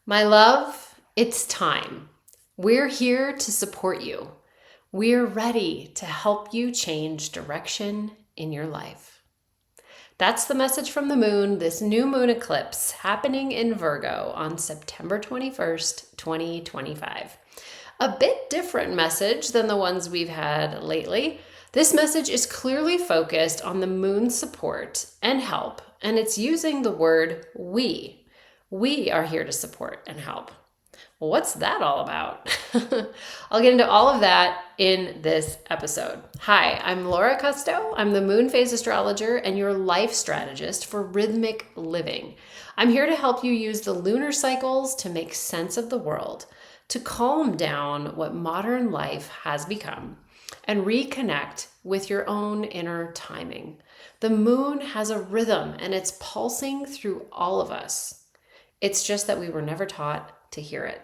My love, it's time. We're here to support you. We're ready to help you change direction in your life. That's the message from the moon, this new moon eclipse happening in Virgo on September 21st, 2025. A bit different message than the ones we've had lately. This message is clearly focused on the moon's support and help, and it's using the word we. We are here to support and help. Well, what's that all about? I'll get into all of that in this episode. Hi, I'm Laura Kusto. I'm the moon phase astrologer and your life strategist for rhythmic living. I'm here to help you use the lunar cycles to make sense of the world, to calm down what modern life has become, and reconnect with your own inner timing. The moon has a rhythm and it's pulsing through all of us. It's just that we were never taught to hear it.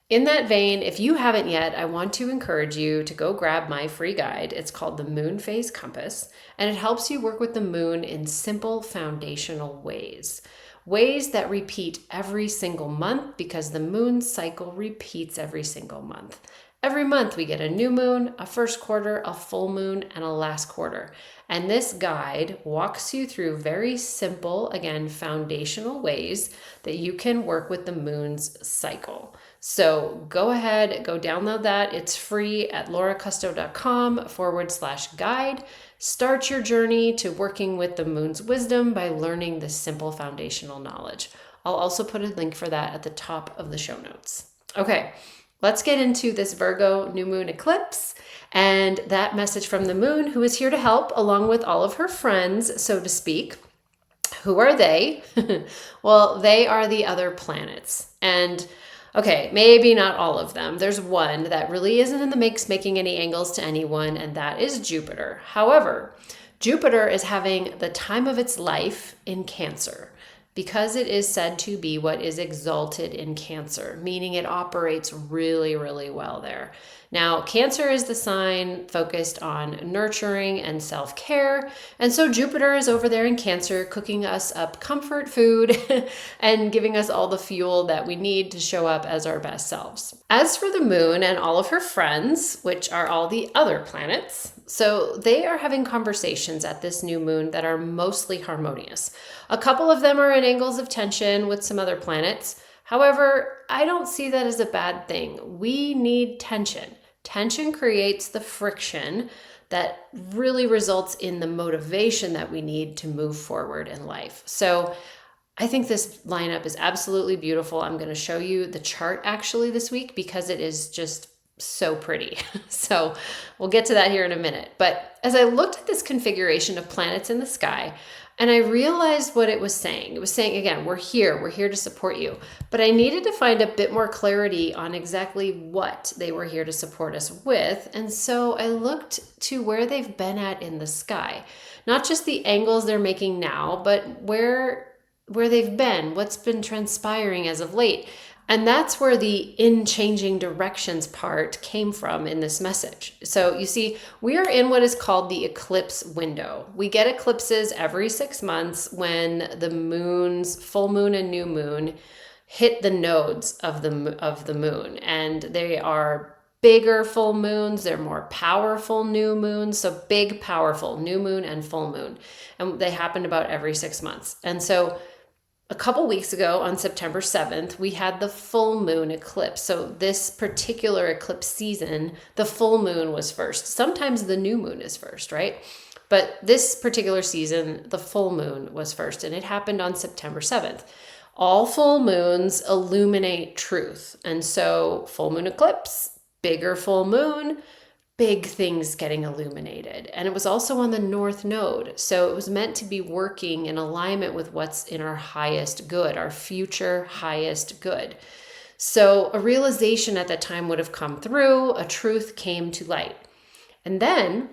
In that vein, if you haven't yet, I want to encourage you to go grab my free guide. It's called the Moon Phase Compass, and it helps you work with the moon in simple foundational ways. Ways that repeat every single month because the moon cycle repeats every single month. Every month we get a new moon, a first quarter, a full moon, and a last quarter. And this guide walks you through very simple, again, foundational ways that you can work with the moon's cycle. So go ahead, go download that. It's free at lauracusto.com/guide. Start your journey to working with the moon's wisdom by learning this simple foundational knowledge. I'll also put a link for that at the top of the show notes. Okay. Let's get into this Virgo New Moon Eclipse and that message from the moon, who is here to help along with all of her friends, so to speak. Who are they? Well, they are the other planets. And okay, maybe not all of them. There's one that really isn't in the mix making any angles to anyone, and that is Jupiter. However, Jupiter is having the time of its life in Cancer, because it is said to be what is exalted in Cancer, meaning it operates really, really well there. Now, Cancer is the sign focused on nurturing and self-care. And so Jupiter is over there in Cancer cooking us up comfort food and giving us all the fuel that we need to show up as our best selves. As for the moon and all of her friends, which are all the other planets, so they are having conversations at this new moon that are mostly harmonious. A couple of them are in angles of tension with some other planets. However, I don't see that as a bad thing. We need tension. Tension creates the friction that really results in the motivation that we need to move forward in life. So I think this lineup is absolutely beautiful. I'm going to show you the chart actually this week because it is just so pretty. So we'll get to that here in a minute. But as I looked at this configuration of planets in the sky, and I realized what it was saying. It was saying, again, we're here to support you. But I needed to find a bit more clarity on exactly what they were here to support us with. And so I looked to where they've been at in the sky. Not just the angles they're making now, but where they've been, what's been transpiring as of late. And that's where the in changing directions part came from in this message. So you see, we are in what is called the eclipse window. We get eclipses every 6 months when the moon's full moon and new moon hit the nodes of the moon. And they are bigger full moons. They're more powerful new moons. So big, powerful new moon and full moon. And they happen about every 6 months. And so a couple weeks ago on September 7th, we had the full moon eclipse. So this particular eclipse season, the full moon was first. Sometimes the new moon is first, right? But this particular season, the full moon was first, and it happened on September 7th. All full moons illuminate truth. And so full moon eclipse, bigger full moon, big things getting illuminated. And it was also on the north node. So it was meant to be working in alignment with what's in our highest good, our future highest good. So a realization at that time would have come through, a truth came to light. And then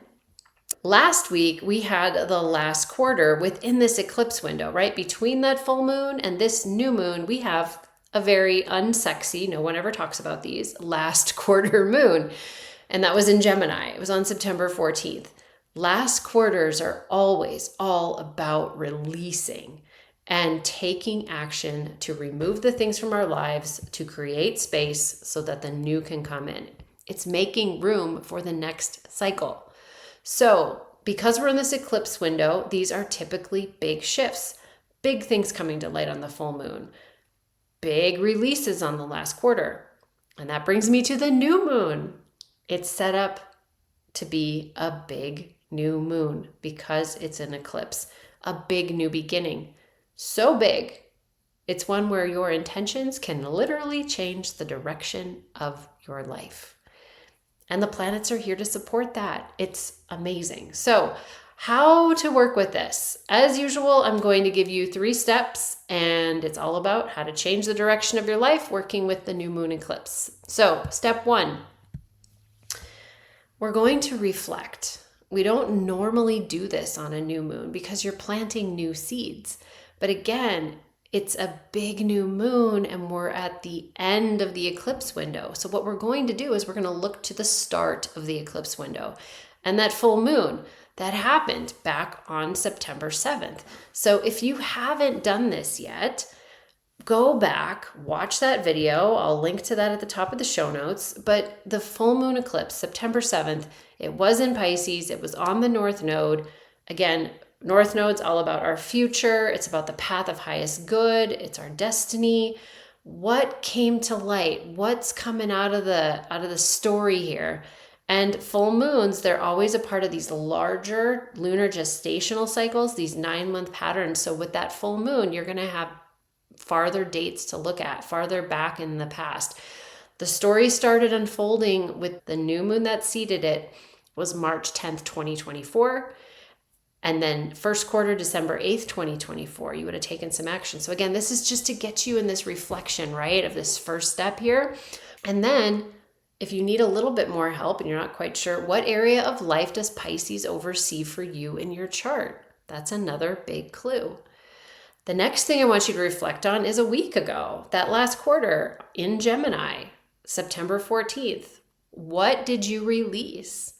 last week, we had the last quarter within this eclipse window, right? Between that full moon and this new moon, we have a very unsexy, no one ever talks about these, last quarter moon. And that was in Gemini. It was on September 14th. Last quarters are always all about releasing. and taking action to remove the things from our lives to create space so that the new can come in. It's making room for the next cycle. So, because we're in this eclipse window, these are typically big shifts, big things coming to light on the full moon, big releases on the last quarter. And that brings me to the new moon. It's set up to be a big new moon because it's an eclipse, a big new beginning. So big, it's one where your intentions can literally change the direction of your life. And the planets are here to support that. It's amazing. So, how to work with this? As usual, I'm going to give you 3 steps, and it's all about how to change the direction of your life working with the new moon eclipse. So, step 1, we're going to reflect. We don't normally do this on a new moon because you're planting new seeds. But again, it's a big new moon and we're at the end of the eclipse window. So what we're going to do is we're going to look to the start of the eclipse window. And that full moon, that happened back on September 7th. So if you haven't done this yet, go back, watch that video. I'll link to that at the top of the show notes. But the full moon eclipse, September 7th, it was in Pisces. It was on the North Node. Again, North Node's all about our future. It's about the path of highest good. It's our destiny. What came to light? What's coming out of the story here? And full moons, they're always a part of these larger lunar gestational cycles, these 9-month patterns. So with that full moon, you're going to have farther dates to look at, farther back in the past. The story started unfolding with the new moon that seeded it was March 10th, 2024. And then first quarter, December 8th, 2024, you would have taken some action. So again, this is just to get you in this reflection, right, of this first step here. And then if you need a little bit more help and you're not quite sure, what area of life does Pisces oversee for you in your chart? That's another big clue. The next thing I want you to reflect on is a week ago, that last quarter in Gemini, September 14th. What did you release?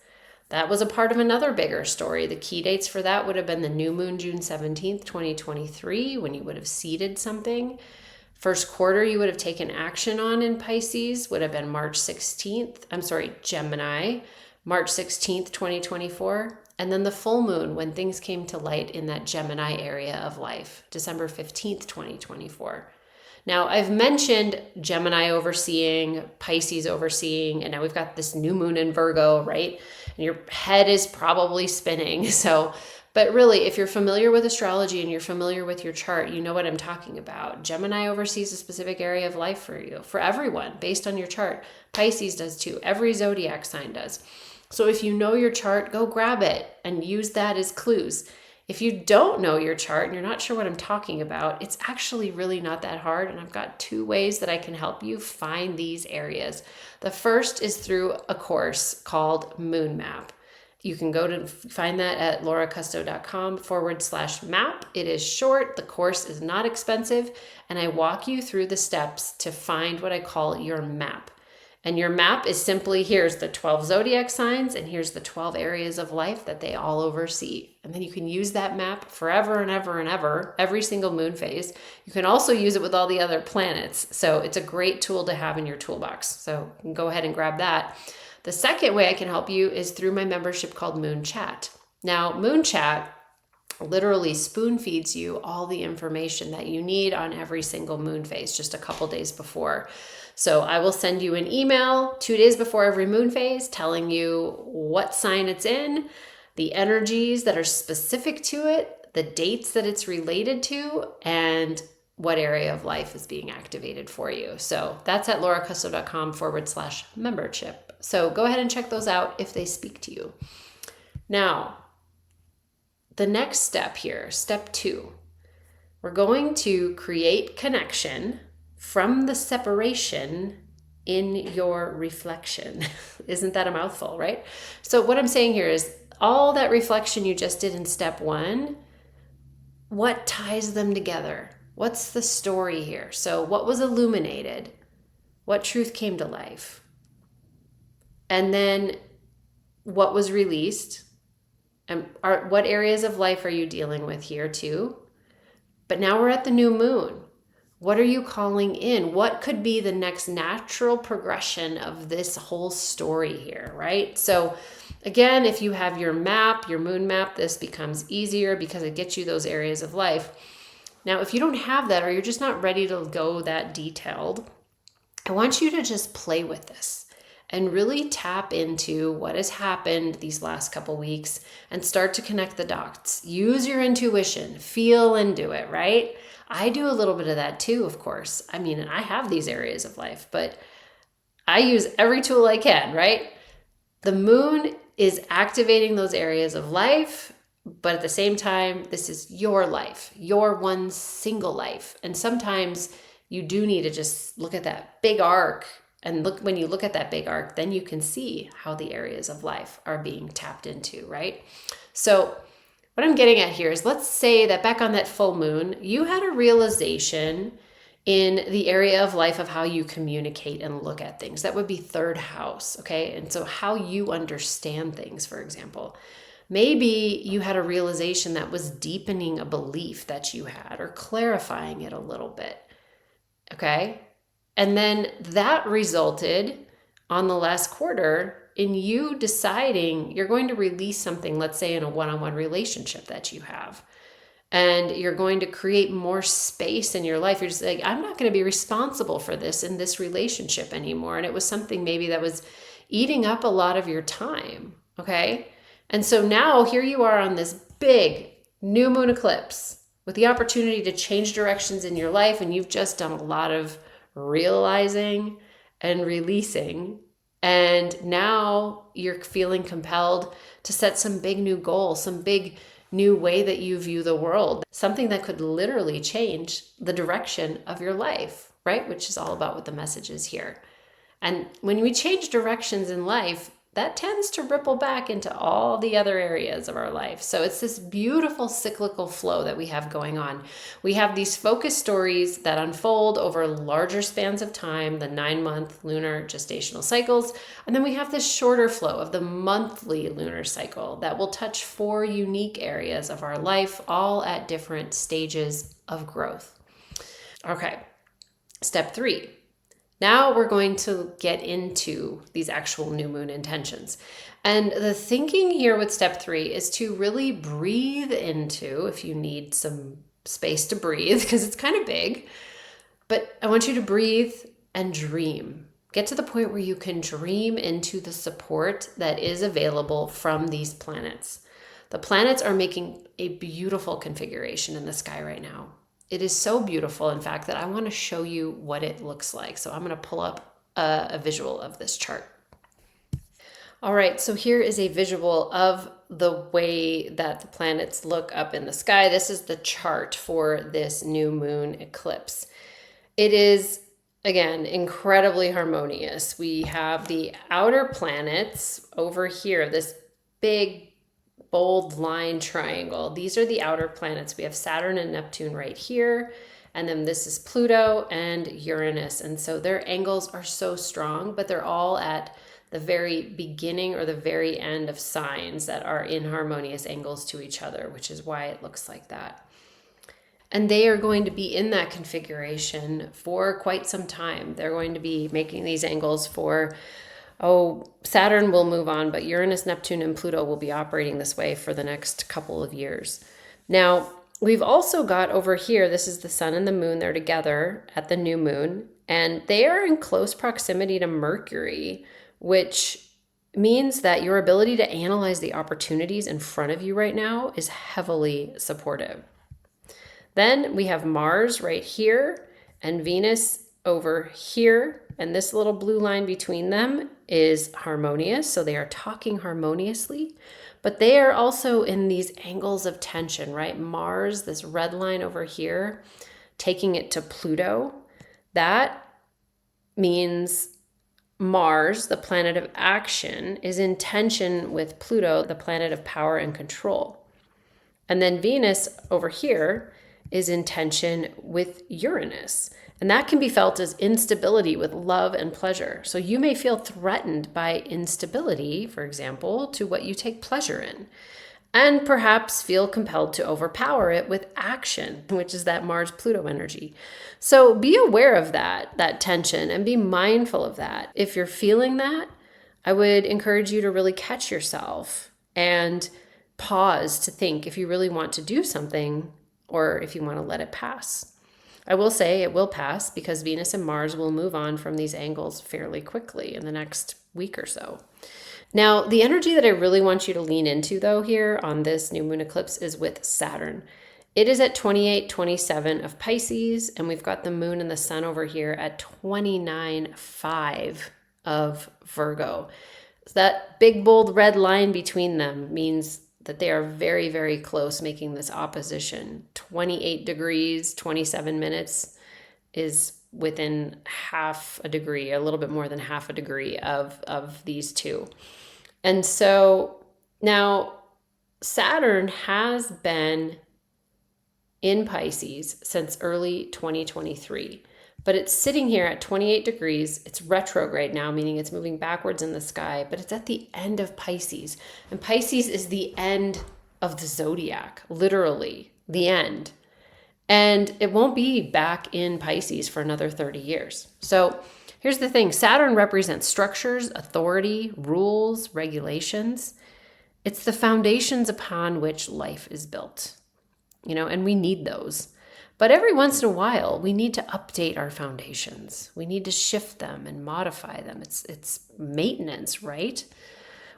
That was a part of another bigger story. The key dates for that would have been the new moon, June 17th, 2023, when you would have seeded something. First quarter you would have taken action on in Pisces would have been Gemini, March 16th, 2024. And then the full moon, when things came to light in that Gemini area of life, December 15th, 2024. Now, I've mentioned Gemini overseeing, Pisces overseeing, and now we've got this new moon in Virgo, right? And your head is probably spinning. But really, if you're familiar with astrology and you're familiar with your chart, you know what I'm talking about. Gemini oversees a specific area of life for you, for everyone, based on your chart. Pisces does too. Every zodiac sign does. So if you know your chart, go grab it and use that as clues. If you don't know your chart and you're not sure what I'm talking about, it's actually really not that hard. And I've got 2 ways that I can help you find these areas. The first is through a course called Moon Map. You can go to find that at laurakusto.com/map. It is short. The course is not expensive. And I walk you through the steps to find what I call your map. And your map is simply, here's the 12 zodiac signs and here's the 12 areas of life that they all oversee. And then you can use that map forever and ever and ever, every single moon phase. You can also use it with all the other planets. So it's a great tool to have in your toolbox. So you can go ahead and grab that. The second way I can help you is through my membership called Moon Chat. Now, Moon Chat literally spoon feeds you all the information that you need on every single moon phase just a couple days before. So I will send you an email 2 days before every moon phase telling you what sign it's in, the energies that are specific to it, the dates that it's related to, and what area of life is being activated for you. So that's at laurakusto.com/membership. So go ahead and check those out if they speak to you. Now, the next step here, step 2, we're going to create connection from the separation in your reflection. Isn't that a mouthful, right? So what I'm saying here is all that reflection you just did in step 1, what ties them together? What's the story here? So what was illuminated? What truth came to life? And then what was released? And what areas of life are you dealing with here too? But now we're at the new moon. What are you calling in? What could be the next natural progression of this whole story here, right? So again, if you have your map, your moon map, this becomes easier because it gets you those areas of life. Now, if you don't have that, or you're just not ready to go that detailed, I want you to just play with this and really tap into what has happened these last couple weeks and start to connect the dots. Use your intuition, feel into it, right? I do a little bit of that too, of course. I mean, I have these areas of life, but I use every tool I can, right? The moon is activating those areas of life, but at the same time, this is your life, your one single life. And sometimes you do need to just look at that big arc. And when you look at that big arc, then you can see how the areas of life are being tapped into, right? So what I'm getting at here is, let's say that back on that full moon, you had a realization in the area of life of how you communicate and look at things. That would be third house, okay? And so how you understand things, for example. Maybe you had a realization that was deepening a belief that you had or clarifying it a little bit, okay? And then that resulted on the last quarter in you deciding you're going to release something, let's say in a one-on-one relationship that you have. And you're going to create more space in your life. You're just like, I'm not going to be responsible for this in this relationship anymore. And it was something maybe that was eating up a lot of your time, okay? And so now here you are on this big new moon eclipse with the opportunity to change directions in your life. And you've just done a lot of realizing and releasing. And now you're feeling compelled to set some big new goals, some big new way that you view the world, something that could literally change the direction of your life, right? Which is all about what the message is here. And when we change directions in life, that tends to ripple back into all the other areas of our life. So it's this beautiful cyclical flow that we have going on. We have these focus stories that unfold over larger spans of time, the 9-month lunar gestational cycles. And then we have this shorter flow of the monthly lunar cycle that will touch 4 unique areas of our life, all at different stages of growth. Okay, step 3. Now we're going to get into these actual new moon intentions. And the thinking here with step 3 is to really breathe into, if you need some space to breathe, because it's kind of big, but I want you to breathe and dream. Get to the point where you can dream into the support that is available from these planets. The planets are making a beautiful configuration in the sky right now. It is so beautiful, in fact, that I want to show you what it looks like. So I'm going to pull up a visual of this chart. All right, so here is a visual of the way that the planets look up in the sky. This is the chart for this new moon eclipse. It is, again, incredibly harmonious. We have the outer planets over here, this big bold line triangle. These are the outer planets. We have Saturn and Neptune right here. And then this is Pluto and Uranus. And so their angles are so strong, but they're all at the very beginning or the very end of signs that are in harmonious angles to each other, which is why it looks like that. And they are going to be in that configuration for quite some time. They're going to be making these angles for Saturn will move on, but Uranus, Neptune, and Pluto will be operating this way for the next couple of years. Now, we've also got over here, this is the sun and the moon, they're together at the new moon, and they are in close proximity to Mercury, which means that your ability to analyze the opportunities in front of you right now is heavily supportive. Then we have Mars right here and Venus over here, and this little blue line between them is harmonious, so they are talking harmoniously, but they are also in these angles of tension, right? Mars, this red line over here, taking it to Pluto, that means Mars, the planet of action, is in tension with Pluto, the planet of power and control. And then Venus over here is in tension with Uranus. And that can be felt as instability with love and pleasure. So you may feel threatened by instability, for example, to what you take pleasure in. and perhaps feel compelled to overpower it with action, which is that Mars-Pluto energy. So be aware of that tension, and be mindful of that. If you're feeling that, I would encourage you to really catch yourself and pause to think if you really want to do something or if you want to let it pass. I will say it will pass because Venus and Mars will move on from these angles fairly quickly in the next week or so. Now, the energy that I really want you to lean into, though, here on this new moon eclipse is with Saturn. It is at 28-27 of Pisces, and we've got the moon and the sun over here at 29-5 of Virgo. So that big, bold red line between them means that they are very, very close, making this opposition. 28 degrees, 27 minutes is within half a degree, a little bit more than half a degree of these two. And so now Saturn has been in Pisces since early 2023, but it's sitting here at 28 degrees. It's retrograde now, meaning it's moving backwards in the sky, but it's at the end of Pisces. And Pisces is the end of the zodiac, literally the end. And it won't be back in Pisces for another 30 years. So here's the thing. Saturn represents structures, authority, rules, regulations. It's the foundations upon which life is built, and we need those. But every once in a while, we need to update our foundations. We need to shift them and modify them. It's maintenance, right?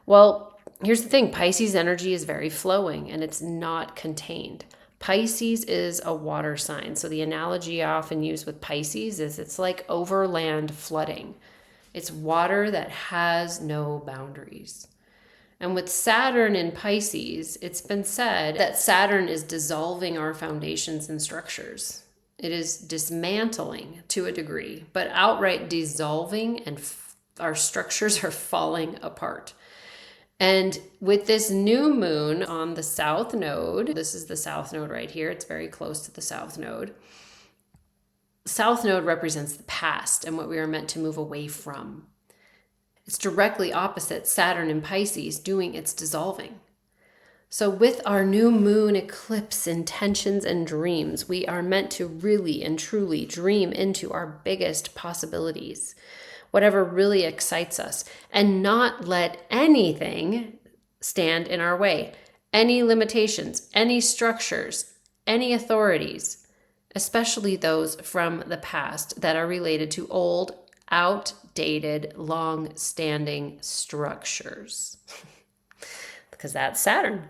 Well, here's the thing. Pisces energy is very flowing and it's not contained. Pisces is a water sign. So the analogy I often use with Pisces is it's like overland flooding. It's water that has no boundaries. And with Saturn in Pisces, it's been said that Saturn is dissolving our foundations and structures. It is dismantling to a degree, but outright dissolving, and our structures are falling apart. And with this new moon on the south node, this is the south node right here. It's very close to the south node. South node represents the past and what we are meant to move away from. It's directly opposite Saturn in Pisces doing its dissolving. So with our new moon eclipse intentions and dreams, we are meant to really and truly dream into our biggest possibilities, whatever really excites us, and not let anything stand in our way. Any limitations, any structures, any authorities, especially those from the past that are related to old, outdated, long-standing structures. Because that's Saturn.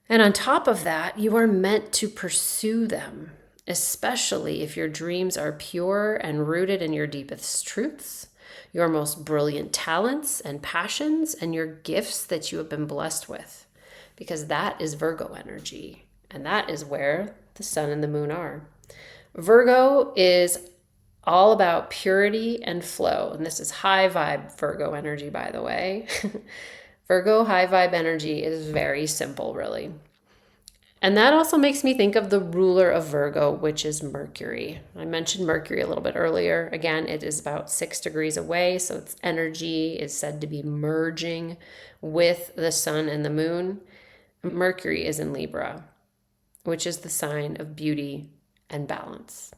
And on top of that, you are meant to pursue them, especially if your dreams are pure and rooted in your deepest truths, your most brilliant talents and passions, and your gifts that you have been blessed with. Because that is Virgo energy, and that is where the sun and the moon are. Virgo is all about purity and flow. And this is high vibe Virgo energy, by the way. Virgo high vibe energy is very simple, really. And that also makes me think of the ruler of Virgo, which is Mercury. I mentioned Mercury a little bit earlier. Again, it is about 6 degrees away, so its energy is said to be merging with the sun and the moon. Mercury is in Libra, which is the sign of beauty and balance.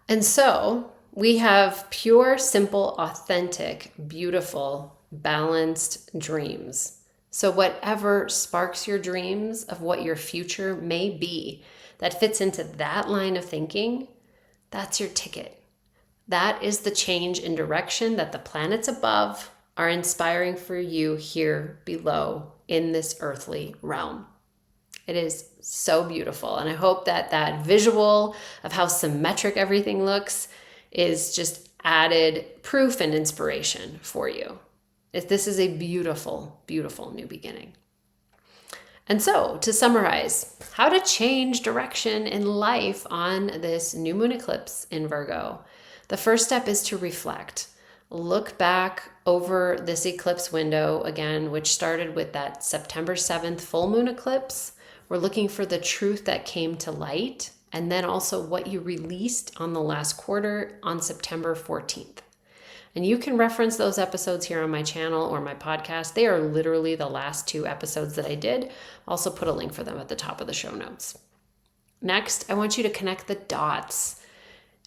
And so we have pure, simple, authentic, beautiful, balanced dreams. So whatever sparks your dreams of what your future may be that fits into that line of thinking, that's your ticket. That is the change in direction that the planets above are inspiring for you here below in this earthly realm. It is so beautiful. And I hope that that visual of how symmetric everything looks is just added proof and inspiration for you. This is a beautiful, beautiful new beginning. And so, to summarize, how to change direction in life on this new moon eclipse in Virgo. The first step is to reflect. Look back over this eclipse window again, which started with that September 7th full moon eclipse. We're looking for the truth that came to light, and then also what you released on the last quarter on September 14th. And you can reference those episodes here on my channel or my podcast. They are literally the last 2 episodes that I did. I'll also put a link for them at the top of the show notes. Next, I want you to connect the dots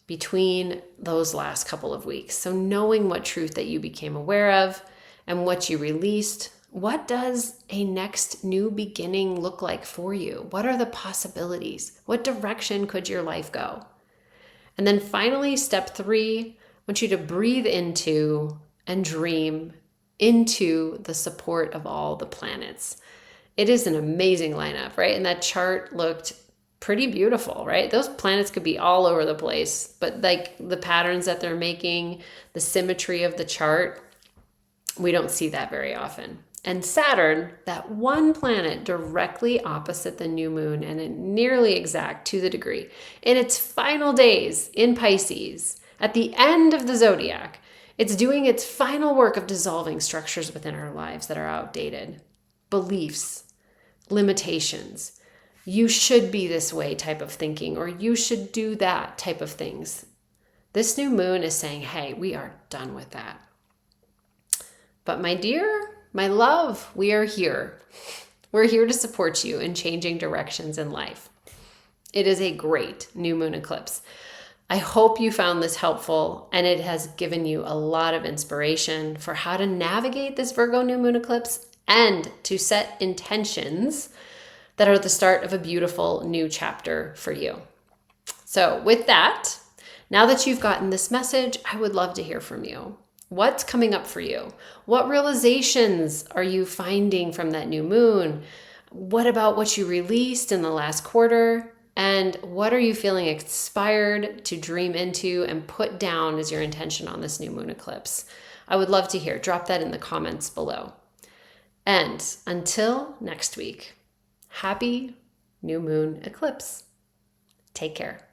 between those last couple of weeks. So knowing what truth that you became aware of and what you released, what does a next new beginning look like for you? What are the possibilities? What direction could your life go? And then finally, step 3, I want you to breathe into and dream into the support of all the planets. It is an amazing lineup, right? And that chart looked pretty beautiful, right? Those planets could be all over the place, but like the patterns that they're making, the symmetry of the chart, we don't see that very often. And Saturn, that one planet directly opposite the new moon and nearly exact to the degree, in its final days in Pisces, at the end of the zodiac, it's doing its final work of dissolving structures within our lives that are outdated, beliefs, limitations. You should be this way type of thinking, or you should do that type of things. This new moon is saying, hey, we are done with that. But my dear, my love, we are here. We're here to support you in changing directions in life. It is a great new moon eclipse. I hope you found this helpful and it has given you a lot of inspiration for how to navigate this Virgo new moon eclipse and to set intentions that are the start of a beautiful new chapter for you. So with that, now that you've gotten this message, I would love to hear from you. What's coming up for you? What realizations are you finding from that new moon? What about what you released in the last quarter? And what are you feeling inspired to dream into and put down as your intention on this new moon eclipse? I would love to hear. Drop that in the comments below. And until next week, happy new moon eclipse. Take care.